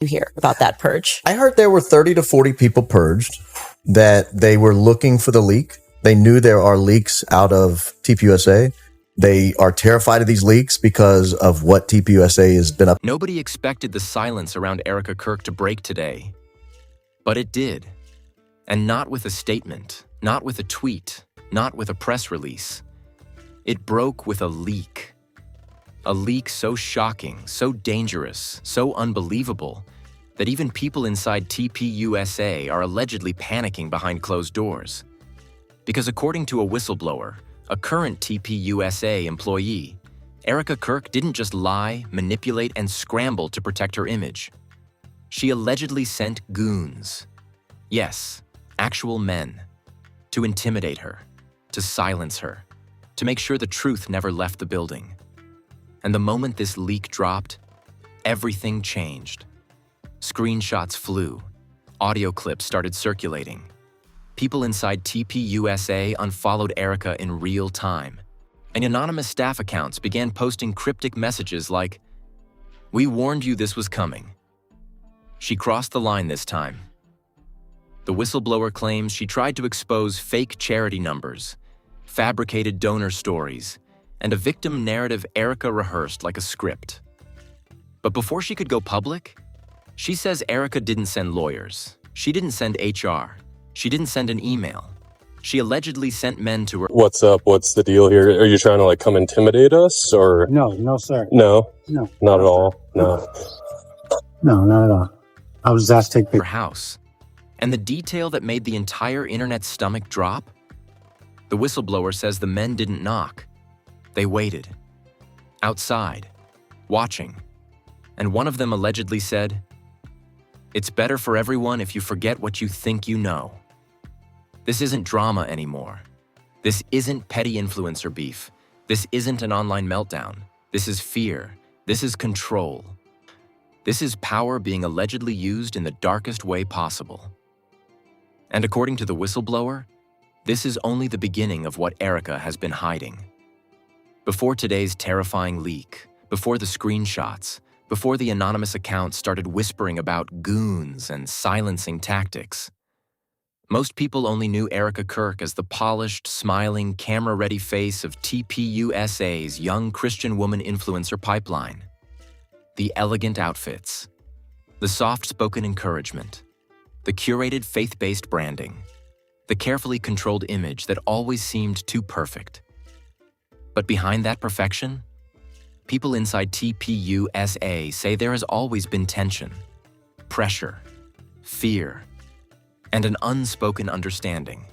you hear about that purge? I heard there were 30 to 40 people purged, that they were looking for the leak. They knew there are leaks out of TPUSA. They are terrified of these leaks because of what TPUSA has been up. Nobody expected the silence around Erika Kirk to break today. But it did. And not with a statement, not with a tweet, not with a press release. It broke with a leak. A leak so shocking, so dangerous, so unbelievable, that even people inside TPUSA are allegedly panicking behind closed doors. Because according to a whistleblower, a current TPUSA employee, Erika Kirk didn't just lie, manipulate, and scramble to protect her image. She allegedly sent goons. Yes, actual men. To intimidate her, to silence her, to make sure the truth never left the building. And the moment this leak dropped, everything changed. Screenshots flew. Audio clips started circulating. People inside TPUSA unfollowed Erika in real time. And anonymous staff accounts began posting cryptic messages like, "We warned you this was coming." She crossed the line this time. The whistleblower claims she tried to expose fake charity numbers, fabricated donor stories, and a victim narrative Erika rehearsed like a script. But before she could go public, she says Erika didn't send lawyers. She didn't send HR. She didn't send an email. She allegedly sent men to her. What's up? What's the deal here? Are you trying to come intimidate us or? No, sir. No, No, not at all. No. no, not at all. I was asked to take her pictures. house. And the detail that made the entire internet's stomach drop? The whistleblower says the men didn't knock. They waited. Outside. Watching. And one of them allegedly said, "It's better for everyone if you forget what you think you know." This isn't drama anymore. This isn't petty influencer beef. This isn't an online meltdown. This is fear. This is control. This is power being allegedly used in the darkest way possible. And according to the whistleblower, this is only the beginning of what Erika has been hiding. Before today's terrifying leak, before the screenshots, before the anonymous accounts started whispering about goons and silencing tactics, most people only knew Erika Kirk as the polished, smiling, camera-ready face of TPUSA's young Christian woman influencer pipeline. The elegant outfits, the soft-spoken encouragement, the curated faith-based branding, the carefully controlled image that always seemed too perfect. But behind that perfection, people inside TPUSA say there has always been tension, pressure, fear, and an unspoken understanding.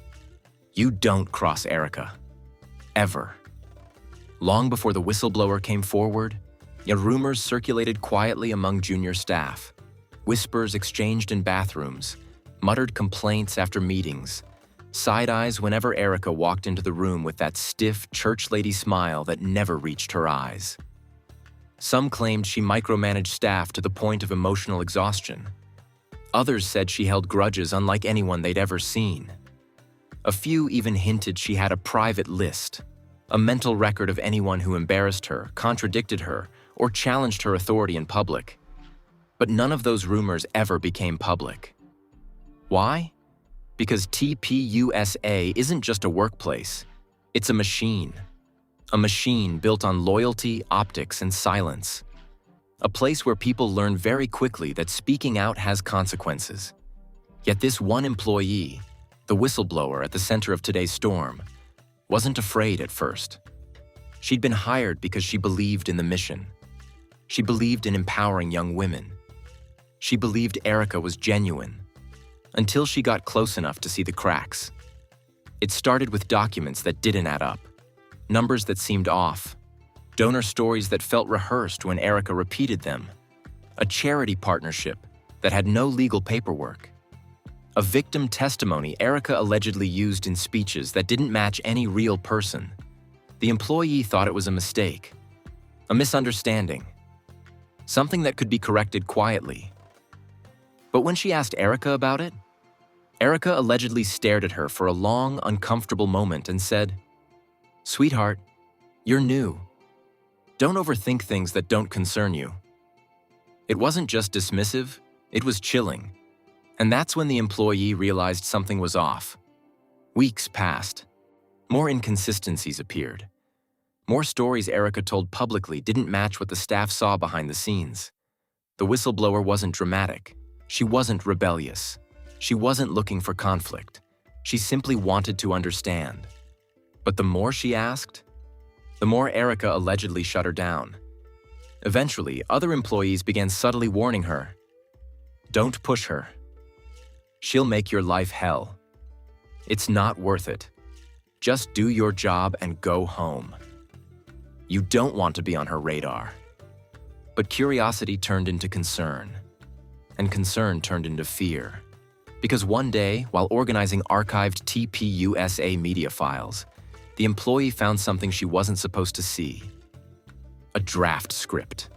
You don't cross Erika. Ever. Long before the whistleblower came forward, rumors circulated quietly among junior staff. Whispers exchanged in bathrooms, muttered complaints after meetings, side eyes whenever Erika walked into the room with that stiff church lady smile that never reached her eyes. Some claimed she micromanaged staff to the point of emotional exhaustion. Others said she held grudges unlike anyone they'd ever seen. A few even hinted she had a private list, a mental record of anyone who embarrassed her, contradicted her, or challenged her authority in public. But none of those rumors ever became public. Why? Because TPUSA isn't just a workplace, it's a machine. A machine built on loyalty, optics, and silence. A place where people learn very quickly that speaking out has consequences. Yet this one employee, the whistleblower at the center of today's storm, wasn't afraid at first. She'd been hired because she believed in the mission. She believed in empowering young women. She believed Erika was genuine, until she got close enough to see the cracks. It started with documents that didn't add up, numbers that seemed off, donor stories that felt rehearsed when Erika repeated them, a charity partnership that had no legal paperwork, a victim testimony Erika allegedly used in speeches that didn't match any real person. The employee thought it was a mistake, a misunderstanding, something that could be corrected quietly. But when she asked Erika about it, Erika allegedly stared at her for a long, uncomfortable moment and said, "Sweetheart, you're new. Don't overthink things that don't concern you." It wasn't just dismissive, It was chilling. And that's when the employee realized something was off. Weeks passed. More inconsistencies appeared. More stories Erika told publicly didn't match what the staff saw behind the scenes. The whistleblower wasn't dramatic. She wasn't rebellious. She wasn't looking for conflict. She simply wanted to understand. But the more she asked, the more Erika allegedly shut her down. Eventually, other employees began subtly warning her, "Don't push her. She'll make your life hell. It's not worth it. Just do your job and go home. You don't want to be on her radar." But curiosity turned into concern, and concern turned into fear. Because one day, while organizing archived TPUSA media files, the employee found something she wasn't supposed to see. A draft script.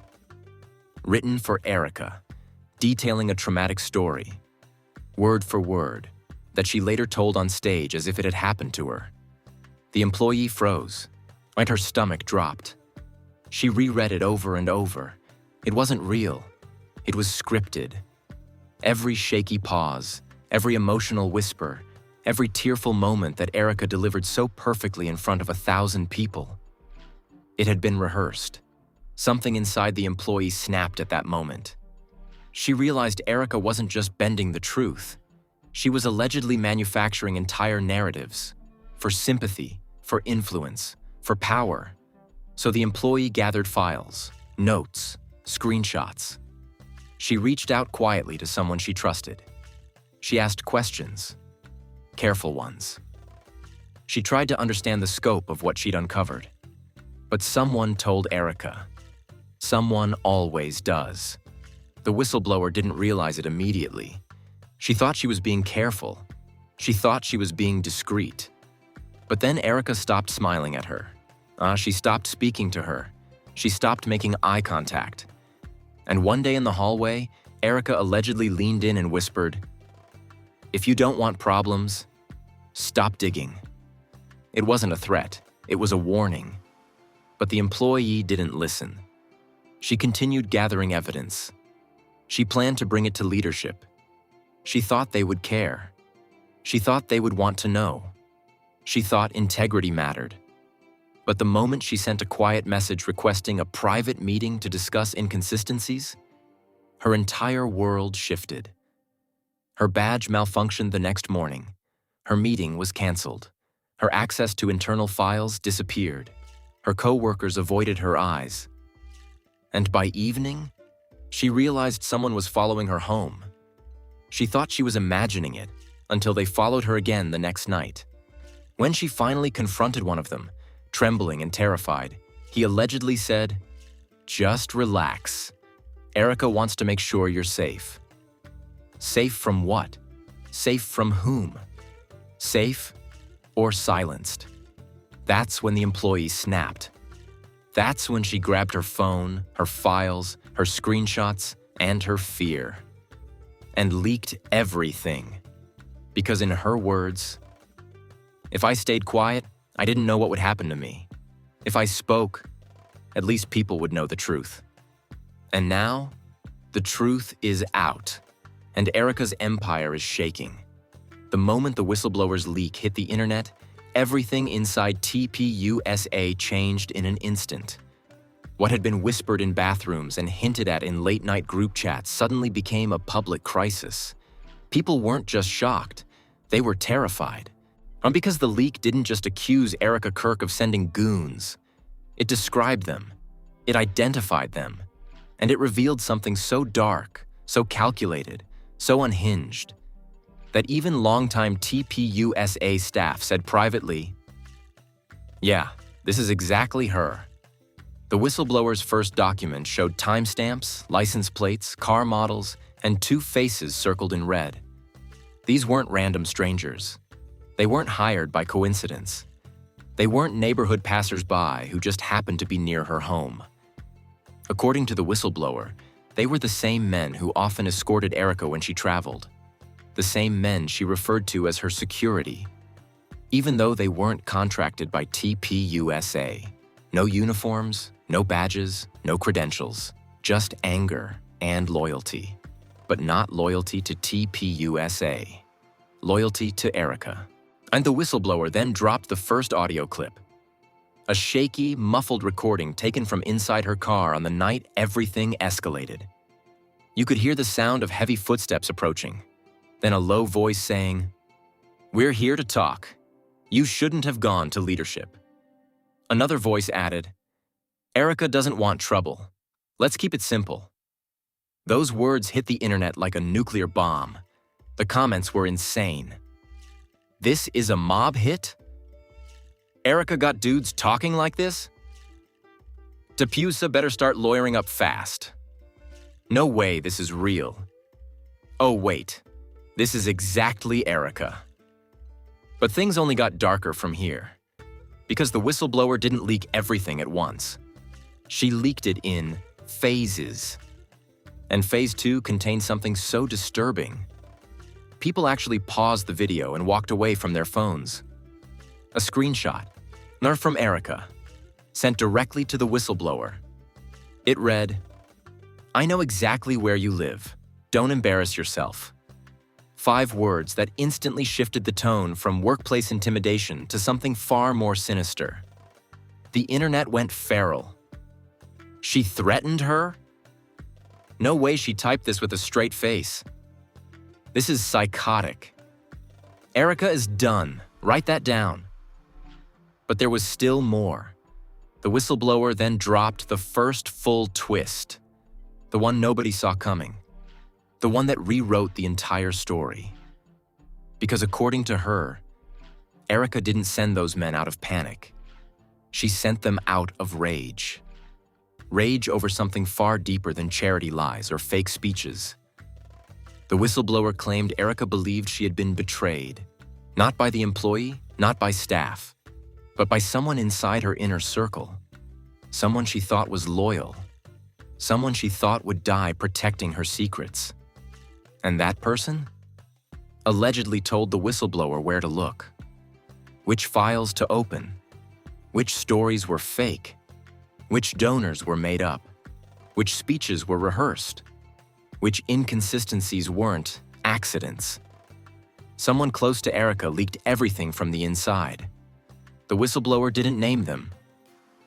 Written for Erika, detailing a traumatic story, word for word, that she later told on stage as if it had happened to her. The employee froze, and her stomach dropped. She reread it over and over. It wasn't real. It was scripted. Every shaky pause, every emotional whisper, every tearful moment that Erika delivered so perfectly in front of 1,000 people. It had been rehearsed. Something inside the employee snapped at that moment. She realized Erika wasn't just bending the truth. She was allegedly manufacturing entire narratives for sympathy, for influence, for power. So the employee gathered files, notes, screenshots. She reached out quietly to someone she trusted. She asked questions, careful ones. She tried to understand the scope of what she'd uncovered. But someone told Erika. Someone always does. The whistleblower didn't realize it immediately. She thought she was being careful. She thought she was being discreet. But then Erika stopped smiling at her. She stopped speaking to her. She stopped making eye contact. And one day in the hallway, Erika allegedly leaned in and whispered, "If you don't want problems, stop digging." It wasn't a threat. It was a warning. But the employee didn't listen. She continued gathering evidence. She planned to bring it to leadership. She thought they would care. She thought they would want to know. She thought integrity mattered. But the moment she sent a quiet message requesting a private meeting to discuss inconsistencies, her entire world shifted. Her badge malfunctioned the next morning. Her meeting was canceled. Her access to internal files disappeared. Her coworkers avoided her eyes. And by evening, she realized someone was following her home. She thought she was imagining it until they followed her again the next night. When she finally confronted one of them, trembling and terrified, he allegedly said, "Just relax. Erika wants to make sure you're safe." Safe from what? Safe from whom? Safe or silenced? That's when the employee snapped. That's when she grabbed her phone, her files, her screenshots, and her fear. And leaked everything. Because in her words, "If I stayed quiet, I didn't know what would happen to me. If I spoke, at least people would know the truth." And now, the truth is out. And Erika's empire is shaking. The moment the whistleblower's leak hit the internet, everything inside TPUSA changed in an instant. What had been whispered in bathrooms and hinted at in late-night group chats suddenly became a public crisis. People weren't just shocked, they were terrified. And because the leak didn't just accuse Erika Kirk of sending goons. It described them, it identified them, and it revealed something so dark, so calculated, so unhinged, that even longtime TPUSA staff said privately, "Yeah, this is exactly her." The whistleblower's first document showed timestamps, license plates, car models, and 2 faces circled in red. These weren't random strangers. They weren't hired by coincidence. They weren't neighborhood passers-by who just happened to be near her home. According to the whistleblower, they were the same men who often escorted Erika when she traveled. The same men she referred to as her security. Even though they weren't contracted by TPUSA. No uniforms, no badges, no credentials, just anger and loyalty. but not loyalty to TPUSA. Loyalty to Erika. And the whistleblower then dropped the first audio clip. A shaky, muffled recording taken from inside her car on the night everything escalated. You could hear the sound of heavy footsteps approaching, then a low voice saying, "We're here to talk. You shouldn't have gone to leadership." Another voice added, "Erika doesn't want trouble. Let's keep it simple." Those words hit the internet like a nuclear bomb. The comments were insane. This is a mob hit? Erika got dudes talking like this? TPUSA better start lawyering up fast. No way this is real. Oh wait, this is exactly Erika. But things only got darker from here. Because the whistleblower didn't leak everything at once. She leaked it in phases. And phase 2 contained something so disturbing. People actually paused the video and walked away from their phones. A screenshot, not from Erika, sent directly to the whistleblower. It read, "I know exactly where you live. Don't embarrass yourself." 5 words that instantly shifted the tone from workplace intimidation to something far more sinister. The internet went feral. She threatened her? No way she typed this with a straight face. This is psychotic. Erika is done. Write that down. But there was still more. The whistleblower then dropped the first full twist, the one nobody saw coming, the one that rewrote the entire story. Because according to her, Erika didn't send those men out of panic. She sent them out of rage. Rage over something far deeper than charity lies or fake speeches. The whistleblower claimed Erika believed she had been betrayed, not by the employee, not by staff, but by someone inside her inner circle, someone she thought was loyal, someone she thought would die protecting her secrets. And that person allegedly told the whistleblower where to look, which files to open, which stories were fake, which donors were made up, which speeches were rehearsed, which inconsistencies weren't accidents. Someone close to Erika leaked everything from the inside. The whistleblower didn't name them,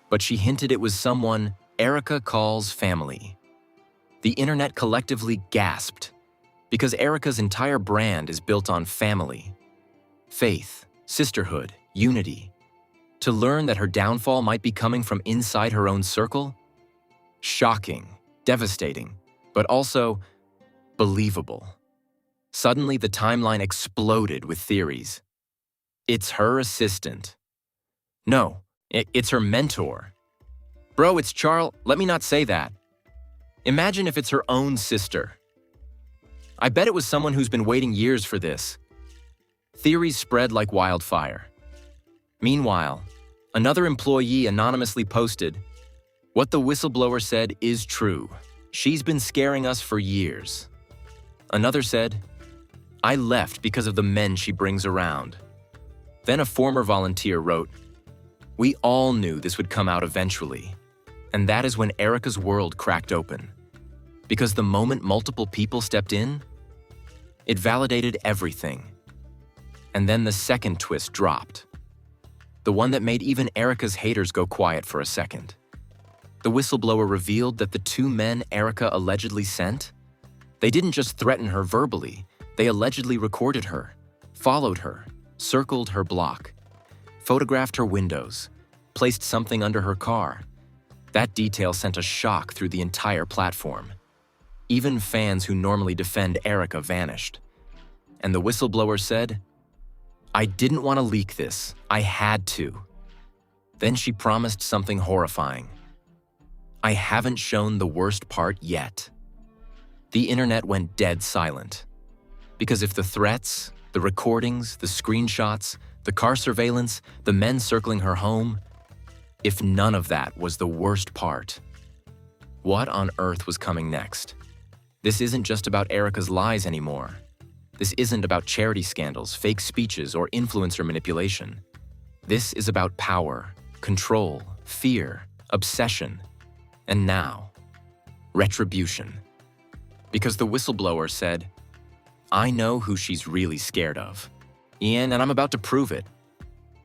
but she hinted it was someone Erika calls family. The internet collectively gasped, because Erika's entire brand is built on family, faith, sisterhood, unity. To learn that her downfall might be coming from inside her own circle? Shocking, devastating, but also believable. Suddenly, the timeline exploded with theories. It's her assistant. No, it's her mentor. Bro, it's Charles. Let me not say that. Imagine if it's her own sister. I bet it was someone who's been waiting years for this. Theories spread like wildfire. Meanwhile, another employee anonymously posted, "What the whistleblower said is true. She's been scaring us for years." Another said, "I left because of the men she brings around." Then a former volunteer wrote, "We all knew this would come out eventually." And that is when Erika's world cracked open. Because the moment multiple people stepped in, it validated everything. And then the second twist dropped. The one that made even Erika's haters go quiet for a second. The whistleblower revealed that the 2 men Erika allegedly sent, they didn't just threaten her verbally, they allegedly recorded her, followed her, circled her block, photographed her windows, placed something under her car. That detail sent a shock through the entire platform. Even fans who normally defend Erika vanished. And the whistleblower said, "I didn't want to leak this. I had to." Then she promised something horrifying. "I haven't shown the worst part yet." The internet went dead silent. Because if the threats, the recordings, the screenshots, the car surveillance, the men circling her home, if none of that was the worst part, what on earth was coming next? This isn't just about Erika's lies anymore. This isn't about charity scandals, fake speeches, or influencer manipulation. This is about power, control, fear, obsession, and now, retribution. Because the whistleblower said, "I know who she's really scared of, Ian, and I'm about to prove it."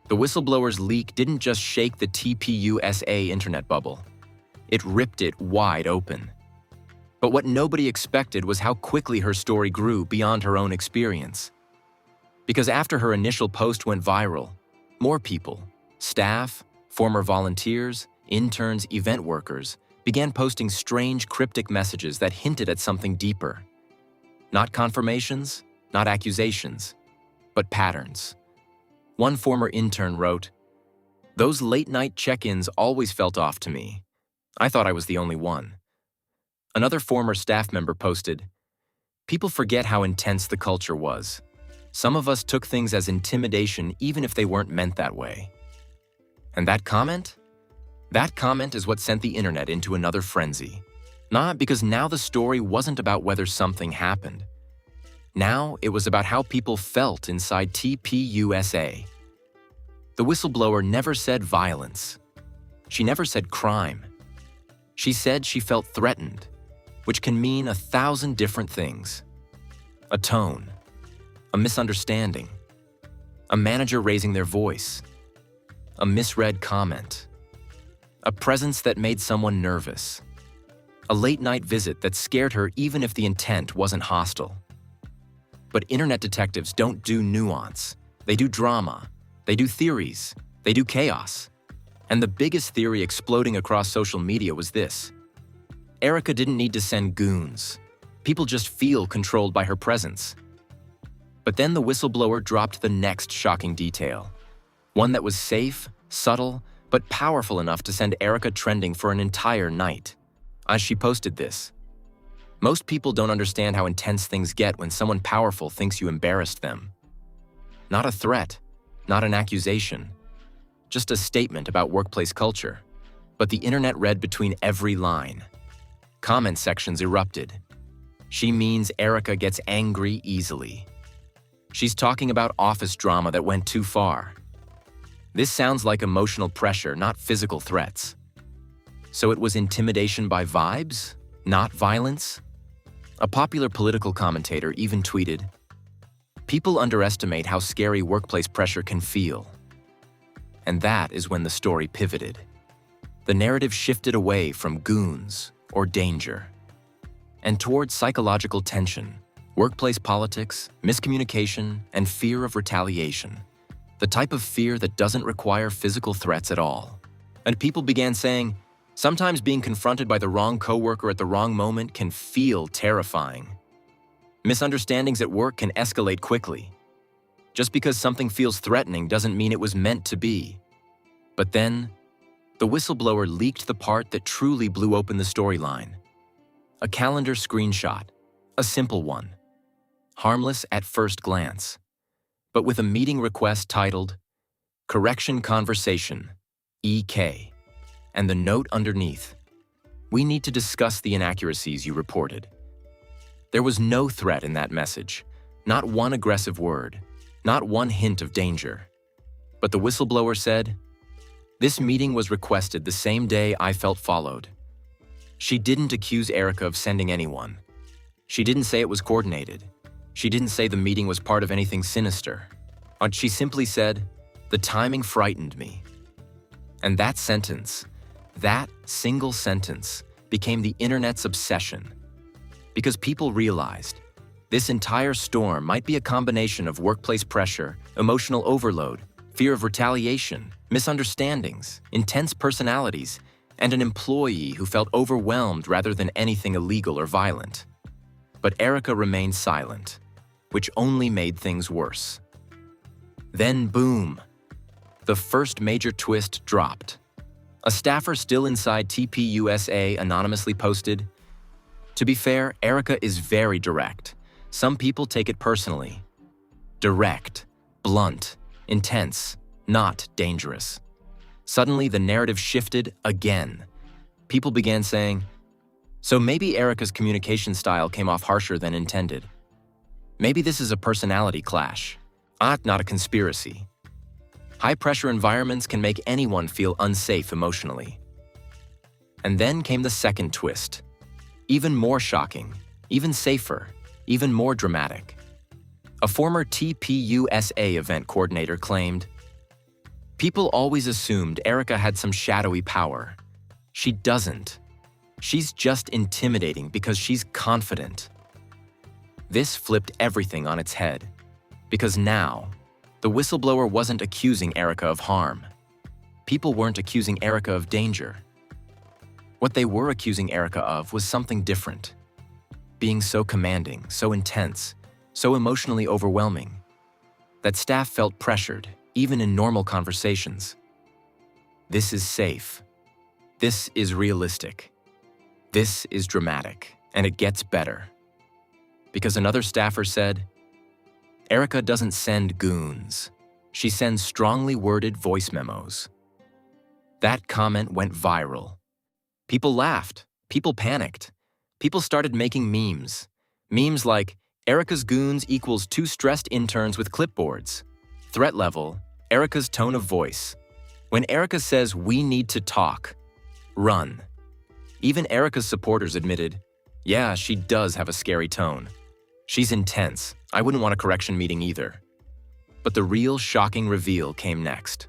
The whistleblower's leak didn't just shake the TPUSA internet bubble. It ripped it wide open. But what nobody expected was how quickly her story grew beyond her own experience. Because after her initial post went viral, more people, staff, former volunteers, interns, event workers, began posting strange, cryptic messages that hinted at something deeper. Not confirmations, not accusations, but patterns. One former intern wrote, "Those late-night check-ins always felt off to me. I thought I was the only one." Another former staff member posted, "People forget how intense the culture was. Some of us took things as intimidation even if they weren't meant that way." And that comment? That comment is what sent the internet into another frenzy. Not because now the story wasn't about whether something happened. Now it was about how people felt inside TPUSA. The whistleblower never said violence. She never said crime. She said she felt threatened, which can mean 1,000 different things. A tone, a misunderstanding, a manager raising their voice, a misread comment, a presence that made someone nervous, a late-night visit that scared her even if the intent wasn't hostile. But internet detectives don't do nuance. They do drama. They do theories. They do chaos. And the biggest theory exploding across social media was this: Erika didn't need to send goons. People just feel controlled by her presence. But then the whistleblower dropped the next shocking detail. One that was safe, subtle, but powerful enough to send Erika trending for an entire night. As she posted this, "Most people don't understand how intense things get when someone powerful thinks you embarrassed them." Not a threat, not an accusation, just a statement about workplace culture. But the internet read between every line. Comment sections erupted. "She means Erika gets angry easily. She's talking about office drama that went too far. This sounds like emotional pressure, not physical threats." So it was intimidation by vibes, not violence? A popular political commentator even tweeted, "People underestimate how scary workplace pressure can feel." And that is when the story pivoted. The narrative shifted away from goons or danger and towards psychological tension, workplace politics, miscommunication, and fear of retaliation. The type of fear that doesn't require physical threats at all. And people began saying, sometimes being confronted by the wrong coworker at the wrong moment can feel terrifying. Misunderstandings at work can escalate quickly. Just because something feels threatening doesn't mean it was meant to be. But then, the whistleblower leaked the part that truly blew open the storyline. A calendar screenshot, a simple one. Harmless at first glance, but with a meeting request titled, "Correction Conversation, EK," and the note underneath, "We need to discuss the inaccuracies you reported." There was no threat in that message, not one aggressive word, not one hint of danger. But the whistleblower said, "This meeting was requested the same day I felt followed." She didn't accuse Erika of sending anyone. She didn't say it was coordinated. She didn't say the meeting was part of anything sinister. She simply said, "The timing frightened me." And that sentence, that single sentence, became the internet's obsession. Because people realized this entire storm might be a combination of workplace pressure, emotional overload, fear of retaliation, misunderstandings, intense personalities, and an employee who felt overwhelmed rather than anything illegal or violent. But Erika remained silent, which only made things worse. Then boom, the first major twist dropped. A staffer still inside TPUSA anonymously posted, "To be fair, Erika is very direct. Some people take it personally. Direct, blunt, intense, not dangerous." Suddenly, the narrative shifted again. People began saying, so maybe Erika's communication style came off harsher than intended. Maybe this is a personality clash, not a conspiracy. High-pressure environments can make anyone feel unsafe emotionally. And then came the second twist. Even more shocking, even safer, even more dramatic. A former TPUSA event coordinator claimed, "People always assumed Erika had some shadowy power. She doesn't. She's just intimidating because she's confident." This flipped everything on its head, because now, the whistleblower wasn't accusing Erika of harm. People weren't accusing Erika of danger. What they were accusing Erika of was something different. Being so commanding, so intense, so emotionally overwhelming, that staff felt pressured, even in normal conversations. This is safe. This is realistic. This is dramatic, and it gets better. Because another staffer said, "Erika doesn't send goons. She sends strongly worded voice memos." That comment went viral. People laughed. People panicked. People started making memes. Memes like, "Erika's goons equals 2 stressed interns with clipboards." Threat level, Erika's tone of voice. When Erika says, "We need to talk," run. Even Erika's supporters admitted, "Yeah, she does have a scary tone. She's intense. I wouldn't want a correction meeting either." But the real shocking reveal came next.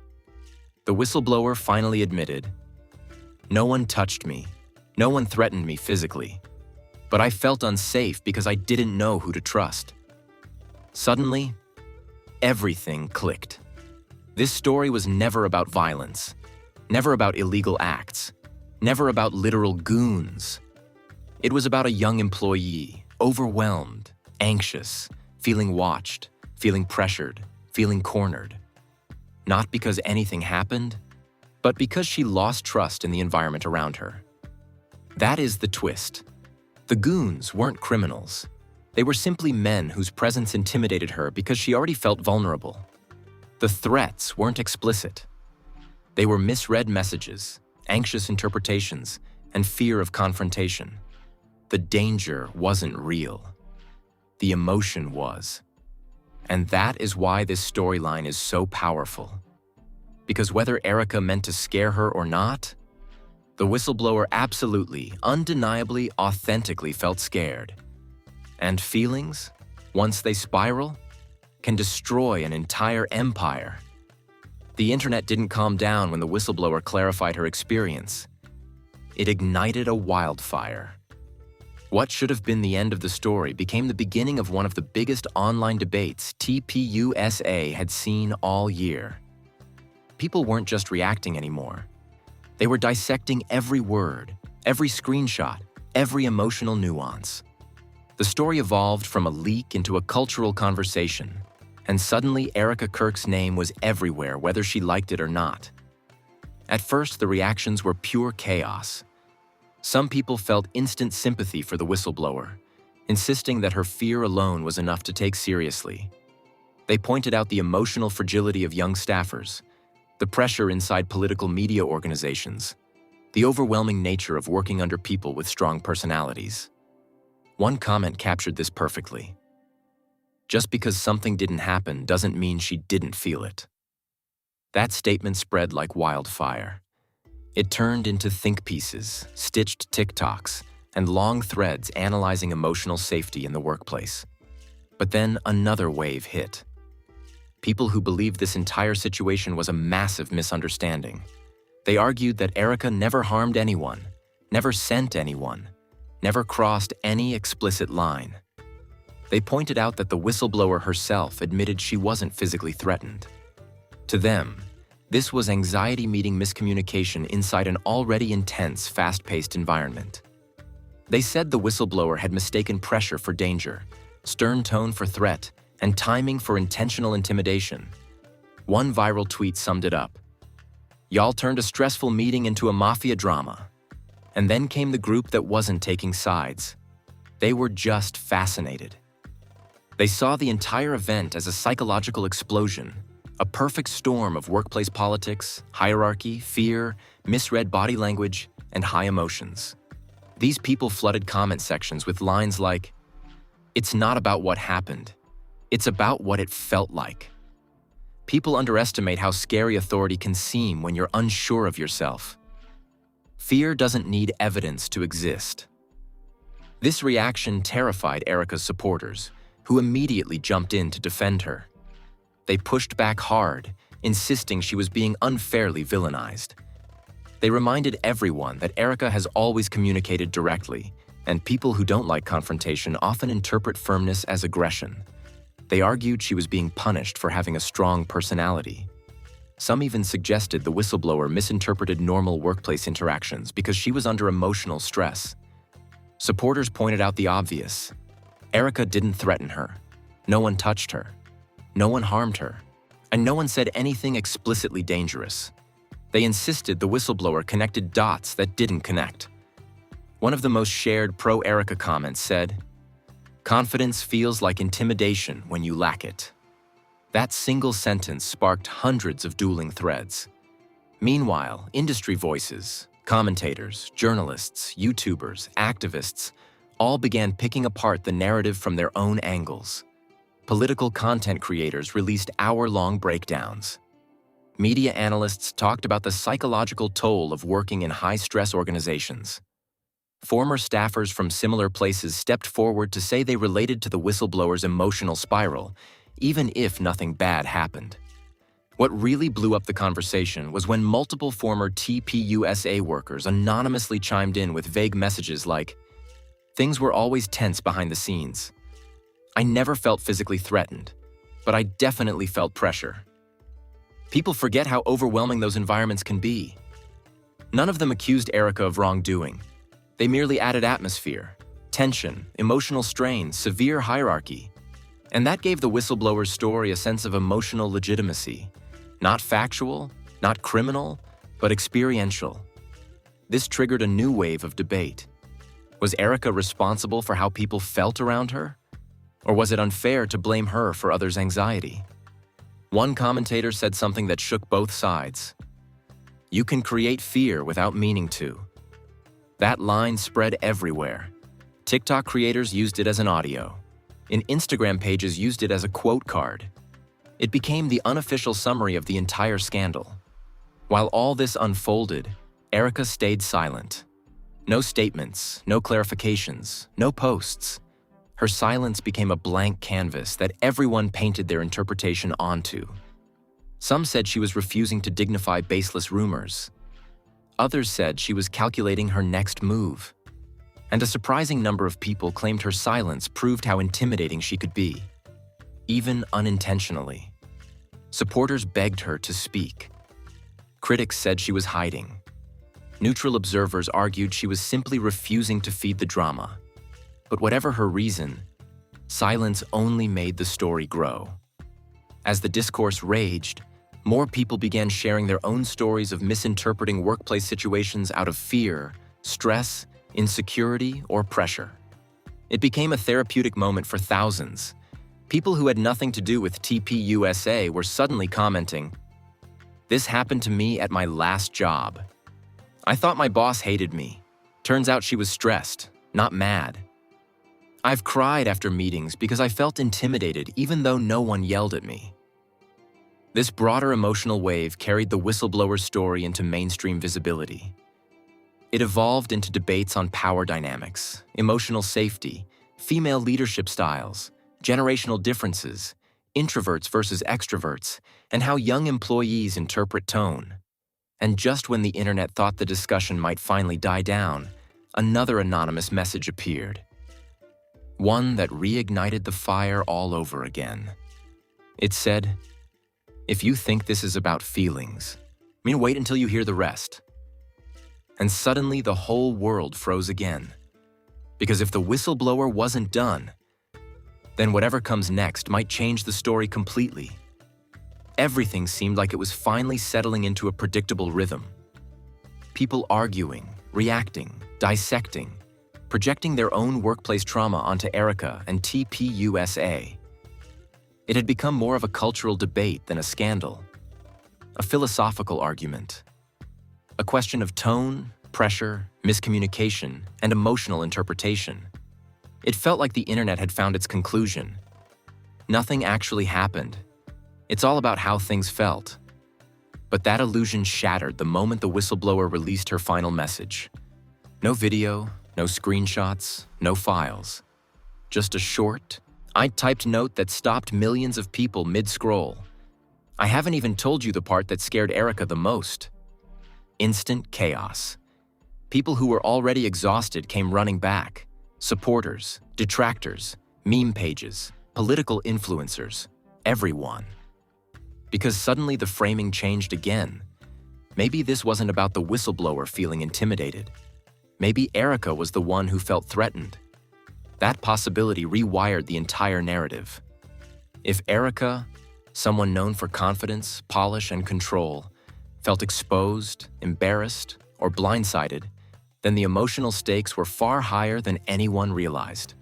The whistleblower finally admitted, "No one touched me. No one threatened me physically. But I felt unsafe because I didn't know who to trust." Suddenly, everything clicked. This story was never about violence, never about illegal acts, never about literal goons. It was about a young employee, overwhelmed, anxious, feeling watched, feeling pressured, feeling cornered. Not because anything happened, but because she lost trust in the environment around her. That is the twist. The goons weren't criminals. They were simply men whose presence intimidated her because she already felt vulnerable. The threats weren't explicit. They were misread messages, anxious interpretations, and fear of confrontation. The danger wasn't real. The emotion was. And that is why this storyline is so powerful. Because whether Erika meant to scare her or not, the whistleblower absolutely, undeniably, authentically felt scared. And feelings, once they spiral, can destroy an entire empire. The internet didn't calm down when the whistleblower clarified her experience. It ignited a wildfire. What should have been the end of the story became the beginning of one of the biggest online debates TPUSA had seen all year. People weren't just reacting anymore. They were dissecting every word, every screenshot, every emotional nuance. The story evolved from a leak into a cultural conversation, and suddenly Erika Kirk's name was everywhere, whether she liked it or not. At first, the reactions were pure chaos. Some people felt instant sympathy for the whistleblower, insisting that her fear alone was enough to take seriously. They pointed out the emotional fragility of young staffers, the pressure inside political media organizations, the overwhelming nature of working under people with strong personalities. One comment captured this perfectly. "Just because something didn't happen doesn't mean she didn't feel it." That statement spread like wildfire. It turned into think pieces, stitched TikToks, and long threads analyzing emotional safety in the workplace. But then another wave hit. People who believed this entire situation was a massive misunderstanding. They argued that Erika never harmed anyone, never sent anyone, never crossed any explicit line. They pointed out that the whistleblower herself admitted she wasn't physically threatened. To them, this was anxiety meeting miscommunication inside an already intense, fast-paced environment. They said the whistleblower had mistaken pressure for danger, stern tone for threat, and timing for intentional intimidation. One viral tweet summed it up. "Y'all turned a stressful meeting into a mafia drama." And then came the group that wasn't taking sides. They were just fascinated. They saw the entire event as a psychological explosion, a perfect storm of workplace politics, hierarchy, fear, misread body language, and high emotions. These people flooded comment sections with lines like, "It's not about what happened. It's about what it felt like." People underestimate how scary authority can seem when you're unsure of yourself. Fear doesn't need evidence to exist. This reaction terrified Erika's supporters, who immediately jumped in to defend her. They pushed back hard, insisting she was being unfairly villainized. They reminded everyone that Erika has always communicated directly, and people who don't like confrontation often interpret firmness as aggression. They argued she was being punished for having a strong personality. Some even suggested the whistleblower misinterpreted normal workplace interactions because she was under emotional stress. Supporters pointed out the obvious. Erika didn't threaten her. No one touched her. No one harmed her. And no one said anything explicitly dangerous. They insisted the whistleblower connected dots that didn't connect. One of the most shared pro-Erika comments said, "Confidence feels like intimidation when you lack it." That single sentence sparked hundreds of dueling threads. Meanwhile, industry voices, commentators, journalists, YouTubers, activists, all began picking apart the narrative from their own angles. Political content creators released hour-long breakdowns. Media analysts talked about the psychological toll of working in high-stress organizations. Former staffers from similar places stepped forward to say they related to the whistleblower's emotional spiral, even if nothing bad happened. What really blew up the conversation was when multiple former TPUSA workers anonymously chimed in with vague messages like, "Things were always tense behind the scenes. I never felt physically threatened, but I definitely felt pressure." People forget how overwhelming those environments can be. None of them accused Erika of wrongdoing. They merely added atmosphere, tension, emotional strain, severe hierarchy. And that gave the whistleblower's story a sense of emotional legitimacy. Not factual, not criminal, but experiential. This triggered a new wave of debate. Was Erika responsible for how people felt around her? Or was it unfair to blame her for others' anxiety? One commentator said something that shook both sides. "You can create fear without meaning to." That line spread everywhere. TikTok creators used it as an audio. And Instagram pages used it as a quote card. It became the unofficial summary of the entire scandal. While all this unfolded, Erika stayed silent. No statements, no clarifications, no posts. Her silence became a blank canvas that everyone painted their interpretation onto. Some said she was refusing to dignify baseless rumors. Others said she was calculating her next move. And a surprising number of people claimed her silence proved how intimidating she could be, even unintentionally. Supporters begged her to speak. Critics said she was hiding. Neutral observers argued she was simply refusing to feed the drama. But whatever her reason, silence only made the story grow. As the discourse raged, more people began sharing their own stories of misinterpreting workplace situations out of fear, stress, insecurity, or pressure. It became a therapeutic moment for thousands. People who had nothing to do with TPUSA were suddenly commenting, "This happened to me at my last job. I thought my boss hated me. Turns out she was stressed, not mad. I've cried after meetings because I felt intimidated even though no one yelled at me." This broader emotional wave carried the whistleblower's story into mainstream visibility. It evolved into debates on power dynamics, emotional safety, female leadership styles, generational differences, introverts versus extroverts, and how young employees interpret tone. And just when the internet thought the discussion might finally die down, another anonymous message appeared. One that reignited the fire all over again. It said, "If you think this is about feelings, wait until you hear the rest." And suddenly the whole world froze again. Because if the whistleblower wasn't done, then whatever comes next might change the story completely. Everything seemed like it was finally settling into a predictable rhythm. People arguing, reacting, dissecting, projecting their own workplace trauma onto Erika and TPUSA. It had become more of a cultural debate than a scandal, a philosophical argument, a question of tone, pressure, miscommunication, and emotional interpretation. It felt like the internet had found its conclusion. Nothing actually happened. It's all about how things felt. But that illusion shattered the moment the whistleblower released her final message. No video, No screenshots, no files. Just a short, I-typed note that stopped millions of people mid-scroll. I haven't even told you the part that scared Erika the most. Instant chaos. People who were already exhausted came running back. Supporters, detractors, meme pages, political influencers, everyone. Because suddenly the framing changed again. Maybe this wasn't about the whistleblower feeling intimidated. Maybe Erika was the one who felt threatened. That possibility rewired the entire narrative. If Erika, someone known for confidence, polish, and control, felt exposed, embarrassed, or blindsided, then the emotional stakes were far higher than anyone realized.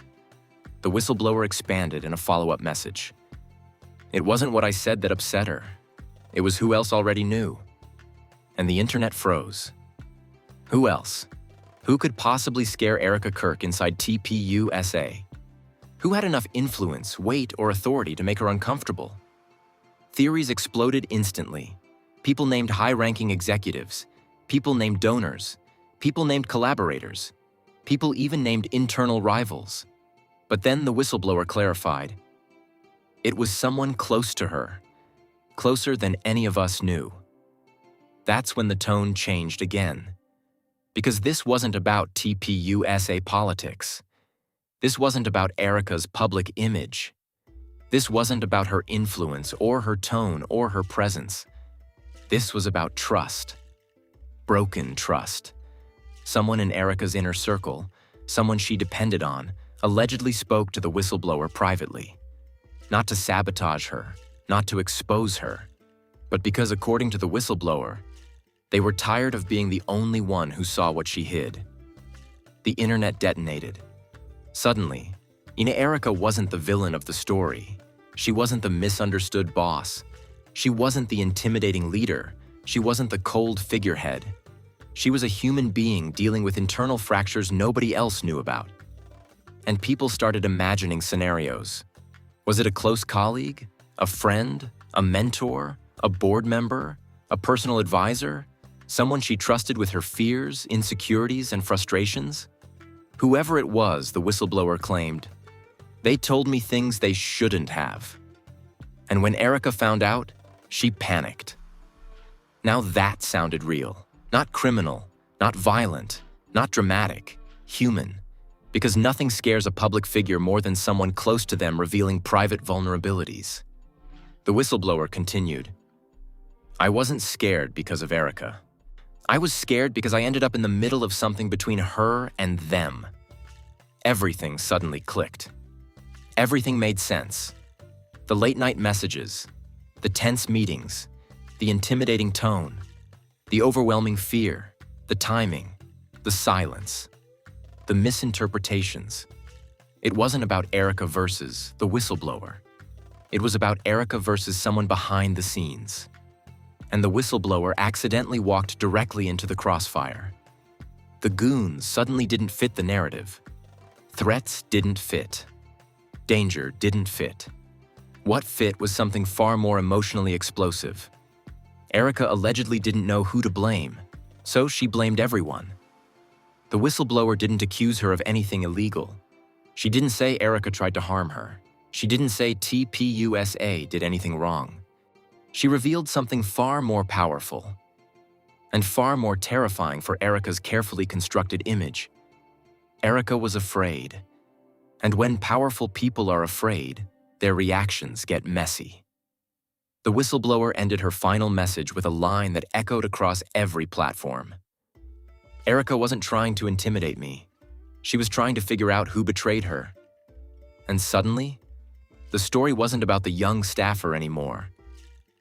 The whistleblower expanded in a follow-up message. It wasn't what I said that upset her. It was who else already knew. And the internet froze. Who else? Who could possibly scare Erika Kirk inside TPUSA? Who had enough influence, weight, or authority to make her uncomfortable? Theories exploded instantly. People named high-ranking executives. People named donors. People named collaborators. People even named internal rivals. But then the whistleblower clarified. It was someone close to her. Closer than any of us knew. That's when the tone changed again. Because this wasn't about TPUSA politics. This wasn't about Erika's public image. This wasn't about her influence or her tone or her presence. This was about trust. Broken trust. Someone in Erika's inner circle, someone she depended on, allegedly spoke to the whistleblower privately. Not to sabotage her, not to expose her, but because according to the whistleblower, they were tired of being the only one who saw what she hid. The internet detonated. Suddenly, Erika wasn't the villain of the story. She wasn't the misunderstood boss. She wasn't the intimidating leader. She wasn't the cold figurehead. She was a human being dealing with internal fractures nobody else knew about. And people started imagining scenarios. Was it a close colleague, a friend, a mentor, a board member, a personal advisor, someone she trusted with her fears, insecurities, and frustrations? Whoever it was, the whistleblower claimed, they told me things they shouldn't have. And when Erika found out, she panicked. Now that sounded real. Not criminal, not violent, not dramatic, human. Because nothing scares a public figure more than someone close to them revealing private vulnerabilities. The whistleblower continued, I wasn't scared because of Erika. I was scared because I ended up in the middle of something between her and them. Everything suddenly clicked. Everything made sense. The late-night messages, the tense meetings, the intimidating tone, the overwhelming fear, the timing, the silence, the misinterpretations. It wasn't about Erika versus the whistleblower. It was about Erika versus someone behind the scenes. And the whistleblower accidentally walked directly into the crossfire. The goons suddenly didn't fit the narrative. Threats didn't fit. Danger didn't fit. What fit was something far more emotionally explosive. Erika allegedly didn't know who to blame, so she blamed everyone. The whistleblower didn't accuse her of anything illegal. She didn't say Erika tried to harm her. She didn't say TPUSA did anything wrong. She revealed something far more powerful and far more terrifying for Erika's carefully constructed image. Erika was afraid. And when powerful people are afraid, their reactions get messy. The whistleblower ended her final message with a line that echoed across every platform. Erika wasn't trying to intimidate me. She was trying to figure out who betrayed her. And suddenly, the story wasn't about the young staffer anymore.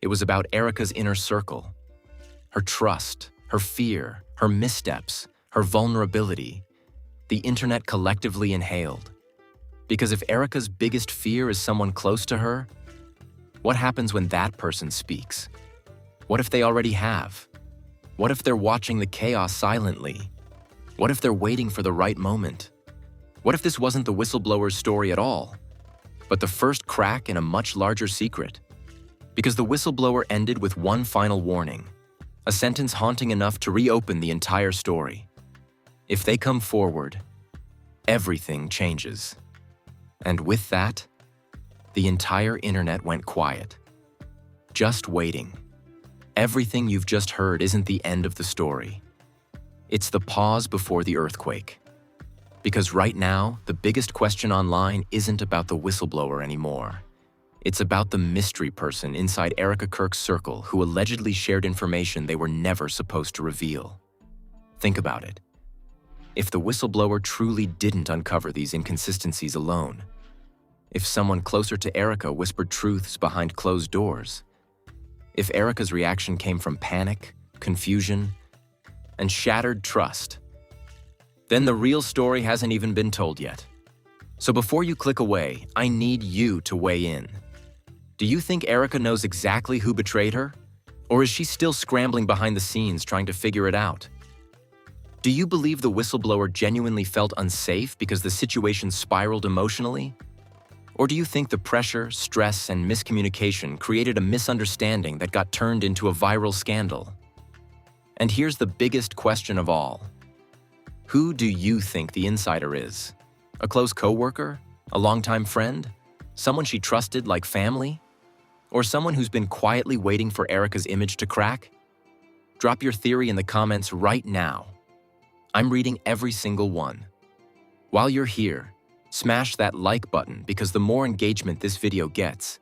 It was about Erika's inner circle. Her trust, her fear, her missteps, her vulnerability. The internet collectively inhaled. Because if Erika's biggest fear is someone close to her, what happens when that person speaks? What if they already have? What if they're watching the chaos silently? What if they're waiting for the right moment? What if this wasn't the whistleblower's story at all, but the first crack in a much larger secret? Because the whistleblower ended with one final warning, a sentence haunting enough to reopen the entire story. If they come forward, everything changes. And with that, the entire internet went quiet. Just waiting. Everything you've just heard isn't the end of the story. It's the pause before the earthquake. Because right now, the biggest question online isn't about the whistleblower anymore. It's about the mystery person inside Erika Kirk's circle who allegedly shared information they were never supposed to reveal. Think about it. If the whistleblower truly didn't uncover these inconsistencies alone, if someone closer to Erika whispered truths behind closed doors, if Erika's reaction came from panic, confusion, and shattered trust, then the real story hasn't even been told yet. So before you click away, I need you to weigh in. Do you think Erika knows exactly who betrayed her? Or is she still scrambling behind the scenes trying to figure it out? Do you believe the whistleblower genuinely felt unsafe because the situation spiraled emotionally? Or do you think the pressure, stress, and miscommunication created a misunderstanding that got turned into a viral scandal? And here's the biggest question of all. Who do you think the insider is? A close coworker? A longtime friend? Someone she trusted like family? Or someone who's been quietly waiting for Erika's image to crack? Drop your theory in the comments right now. I'm reading every single one. While you're here, smash that like button because the more engagement this video gets,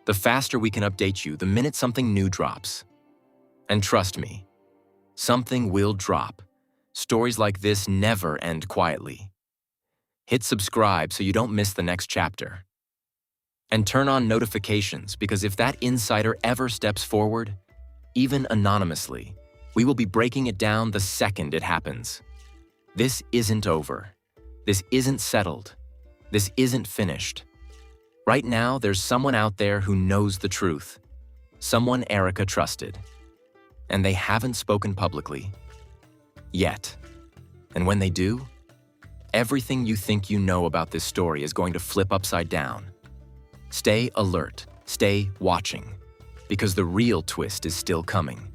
the faster we can update you the minute something new drops. And trust me, something will drop. Stories like this never end quietly. Hit subscribe so you don't miss the next chapter. And turn on notifications because if that insider ever steps forward, even anonymously, we will be breaking it down the second it happens. This isn't over. This isn't settled. This isn't finished. Right now, there's someone out there who knows the truth. Someone Erika trusted. And they haven't spoken publicly. Yet. And when they do, everything you think you know about this story is going to flip upside down. Stay alert. Stay watching. Because the real twist is still coming.